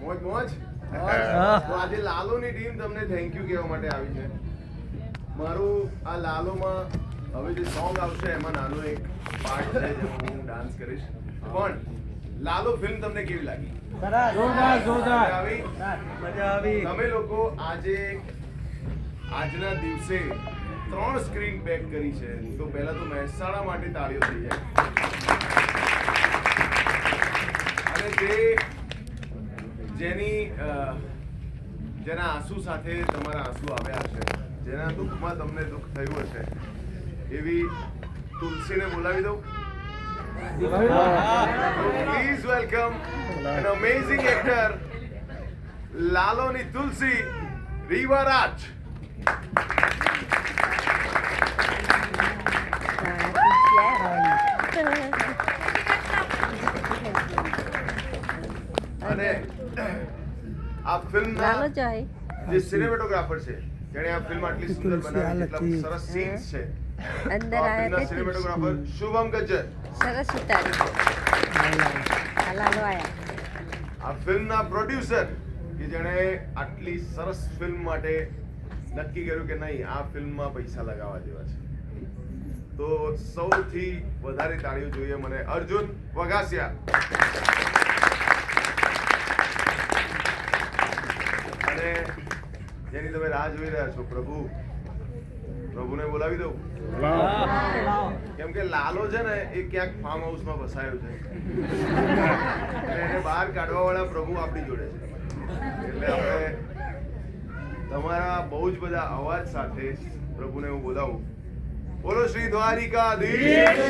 મોજ મોજ. તો આજે લાલોની ટીમ તમને થેન્ક યુ કહેવા માટે આવી છે. મારું આ લાલોમાં હવે જે સોંગ આવશે એમાં નાનો એક પાર્ટ છે જેમાં હું ડાન્સ કરીશ. પણ લાલો ફિલ્મ તમને કેવી લાગી? જોરદાર આવી? મજા આવી. તમે લોકો આજના દિવસે 3 સ્ક્રીન પેક કરી છે, તો પહેલા તો મહેસાણા માટે તાળીઓ થઈ જાય. અને જેના આંસુ સાથે તમારા આંસુ આવ્યા હશે, જેના દુઃખમાં તમને દુઃખ થયું હશે, એવી તુલસીને બોલાવી દઉં. Please welcome an amazing actor લાલોની તુલસી, રીવા રાજ. અને આ ફિલ્મના જે સિનેમેટોગ્રાફર છે, જેણે આ ફિલ્મ આટલી સુંદર બનાવી, એટલા સરસ સીન્સ છે, અંદર આયા તે સિનેમેટોગ્રાફર શુભમ ગજ્જર. સરસ ઉતારી લાલો આયા. આ ફિલ્મના પ્રોડ્યુસર કે જેણે આટલી સરસ ફિલ્મ માટે નક્કી કર્યું કે નહીં, આ ફિલ્મમાં પૈસા લગાવવા જેવા છે, તો સૌથી વધારે તાળીઓ જોઈએ મને અર્જુન વઘાસિયા. અને જેની તમે રાહ જોઈ રહ્યા છો, પ્રભુને બોલાવી દઉં. કેમ કે લાલો છે ને એ ક્યાંક ફાર્મ હાઉસમાં બસાયો છે, એને બહાર કાઢવા વાળા પ્રભુ આપણી જોડે છે. એટલે આપણે તમારા બહુ જ બધા અવાજ સાથે પ્રભુને હું બોલાવું. બોલો શ્રી દ્વારિકાધીશ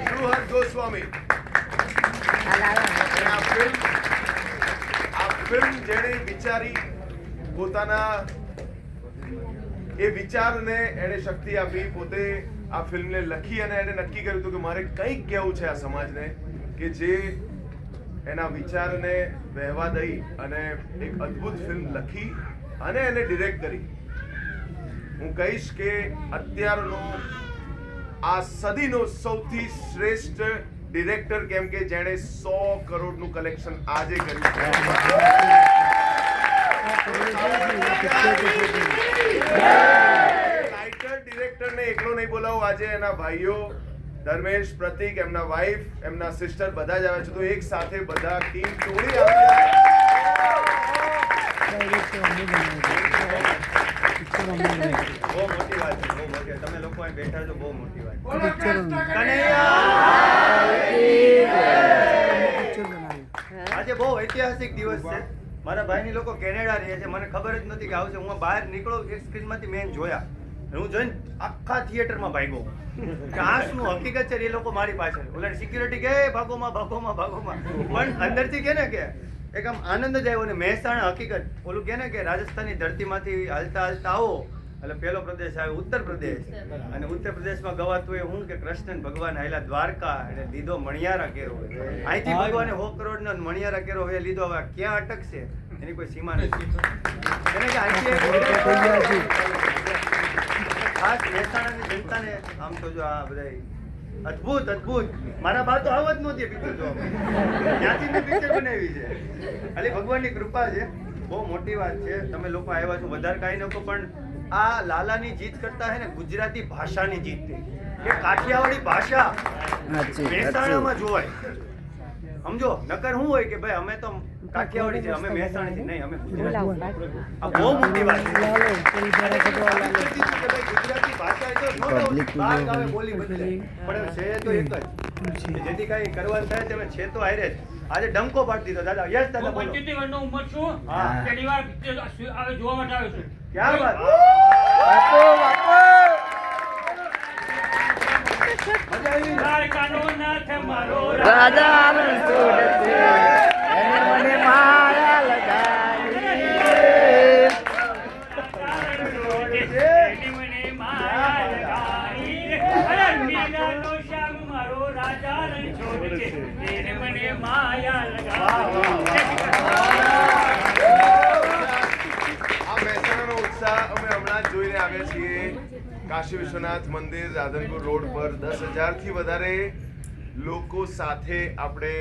સુહદ ગોસ્વામી. આ ફિલ્મ જેણે વિચારી, પોતાના એ વિચારને એને શક્તિ આપી, પોતે આ ફિલ્મને લખી અને એને નક્કી કર્યું હતું કે મારે કંઈક કહેવું છે આ સમાજને, કે જે એના વિચારને વહેવા દઈ અને એક અદ્ભુત ફિલ્મ લખી અને એને ડિરેક્ટ કરી. હું કહીશ કે અત્યારનો આ સદીનો સૌથી શ્રેષ્ઠ ડિરેક્ટર, કેમ કે જેણે 100 કરોડનું કલેક્શન આજે કર્યું છે. રાઇટર ડિરેક્ટરને એકલો નહીં બોલાવું, આજે એના ભાઈઓ ધર્મેશ, પ્રતિક, એમના વાઇફ, એમના સિસ્ટર બધા જ આવે છે, તો એક સાથે બધા ટીમ ટોળી આવી જાય. બહુ મોટી વાત છે, બહુ મોટી. તમે લોકો અહીં બેઠા છો, બહુ મોટી વાત. આજે બહુ ઐતિહાસિક દિવસ છે. મારા ભાઈની લોકો કેનેડા રહે છે, મને ખબર જ નથી કે આવશે. હું બહાર નીકળો, એક સ્ક્રીનમાંથી મેં જોયા, હું જોઈને આખા થિયેટરમાં ભાગ્યો કે આ શું હકીકત છે. એ લોકો મારી પાસે, ઓલા સિક્યુરિટી કે ભાગોમાં ભાગોમાં ભાગોમાં, પણ અંદરથી કે ને કે એક આમ આનંદ જ આવ્યો. ને મહેસાણા હકીકત ઓલું કે ને કે રાજસ્થાનની ધરતીમાંથી હાલતા હાલતા આવો એટલે પહેલો પ્રદેશ આવે ઉત્તર પ્રદેશ, અને ઉત્તર પ્રદેશમાં ગવાતું એ હું કે કૃષ્ણ ભગવાન આયેલા દ્વારકા એટલે લીધો મણિયારા કેરો. અહીંથી ભગવાને 100 કરોડનો મણિયારા કેરો હવે લીધો, હવે ક્યાં અટકશે એની કોઈ સીમા નથી. એને કે અહીંથી ખાસ મહેસાણાની જનતાને આમ તો જો આ બધા અદ્ભુત અદ્ભુત, મારા બા તો આવત નહોતી પિક્ચર જોવા, ત્યાંથી મેં પિક્ચર બનાવી છે. ખાલી ભગવાનની કૃપા છે, બહુ મોટી વાત છે. તમે લોકો આવ્યા છો, વધારે કાંઈ ન કહો, પણ આ લાલાની જીત કરતા હે ને ગુજરાતી ભાષાની જીત થઈ કે કાઠિયાવાડી ભાષા મહેસાણામાં જોવાય. સમજો, નકર શું હોય કે ભાઈ અમે તો કાઠિયાવાડી છે, અમે મહેસાણી છે, નહીં અમે ગુજરાતી. આ બહુ મોટી વાત છે. ગુજરાતી ભાષા તો બહાર ગાવે બોલી બદલે, પણ છે તો એક જ. જેથી કાંઈ કરવાનું થાય તમે છે તો હારે જ. આજે ડંકો પાડી દીધો દાદા. યસ દાદા બોલો. 75 વર્ષનો ઉંમર છું, પહેલી વાર પિક્ચર આવે જોવા માટે આવ્યો છું. ક્યાં વાત. મજા આવી. દ્વારકાનો નાથ મારો રાજાનો સુરત છે, એને મને માયા લગાવી. એની મને માયા લગાવી. અરણ્યનો શ્યામ મારો રાજા રણછોડ છે, એને મને માયા લગાવી. આ મહેસાણાનો ઉત્સાહ અમે હમણાં જ જોઈને આવ્યા છીએ. કાશી વિશ્વનાથ મંદિર રાધનપુર રોડ પર 10,000 થી વધારે લોકો સાથે આપણે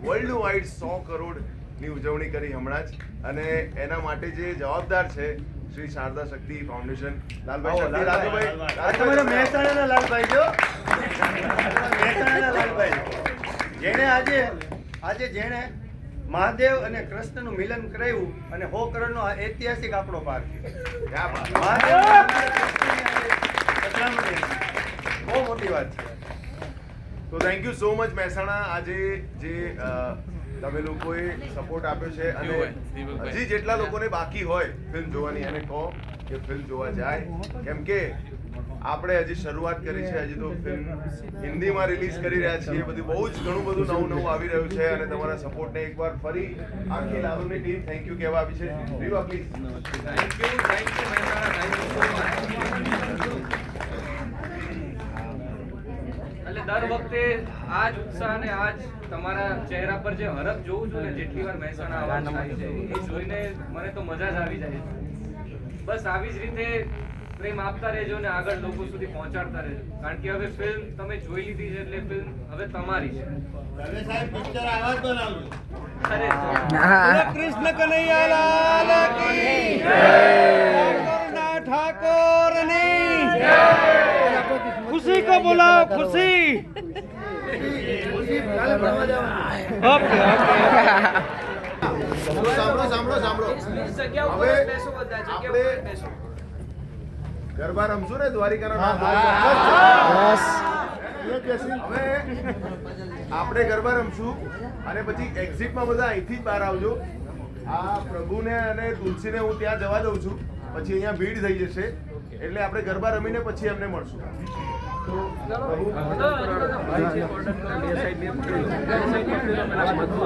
વર્લ્ડ વાઇડ 100 કરોડની ઉજવણી કરી હમણાં જ, અને એના માટે જે જવાબદાર છે શ્રી શારદા શક્તિ ફાઉન્ડેશન, લાલભાઈ શક્તિ, રાજુભાઈ, આ તમારા મહેસાણાના લાલભાઈ જો, મહેસાણાના લાલભાઈ જેણે આજે જેણે મહાદેવ અને કૃષ્ણનું મિલન કરાવ્યું અને 100 કરોડનો આ ઐતિહાસિક આંકડો પાર કર્યો. ક્યાં બાત. મહાદેવ અને કૃષ્ણની આજે પધરામણી બહુ મોટી વાત છે. તો thank you so much Mehsana, આજે જે તમે લોકોએ સપોર્ટ આપ્યો છે, અને હજી જેટલા લોકોને બાકી હોય ફિલ્મ જોવાની એને કહો કે ફિલ્મ જોવા જાય, કેમ કે આપણે હજી શરૂઆત કરી છે, હજી તો ફિલ્મ હિન્દીમાં રિલીઝ કરી રહ્યા છીએ, બધું બહુ જ ઘણું બધું નવું આવી રહ્યું છે, અને તમારા સપોર્ટને એકવાર ફરી આખી લાલુની ટીમ થેન્ક યુ કહેવા આવી છે. રીવા પ્લીઝ. એટલે દર વખતે આ જ ઉત્સાહ અને આ જ તમારા ચહેરા પર જે હરખ જોઉં છું ને, જેટલી વાર મહેસાણા આવવાનું થાય છે એ જોઈને મને તો મજા જ આવી જાય છે. બસ આવી જ રીતે પ્રેમ આપતા રહેજો ને આગળ લોકો સુધી પહોંચાડતા રહેજો, કારણ કે હવે ફિલ્મ તમે જોઈ લીધી છે એટલે ફિલ્મ હવે તમારી છે. અરે કૃષ્ણ કનૈયાલાલ કી ઠાકોરની ખુશી કો બોલાવો, ખુશી. ઓકે સાંભળો. હવે આપણે ગરબા રમશું ને દ્વારિકાના નામ. હવે આપણે ગરબા રમશું અને પછી એક્ઝિટમાં બધા અહીંથી જ બહાર આવજો. આ પ્રભુને અને તુલસીને હું ત્યાં જવા દઉં છું, પછી અહીંયા ભીડ થઈ જશે, એટલે આપણે ગરબા રમીને પછી એમને મળશું. તો પ્રભુ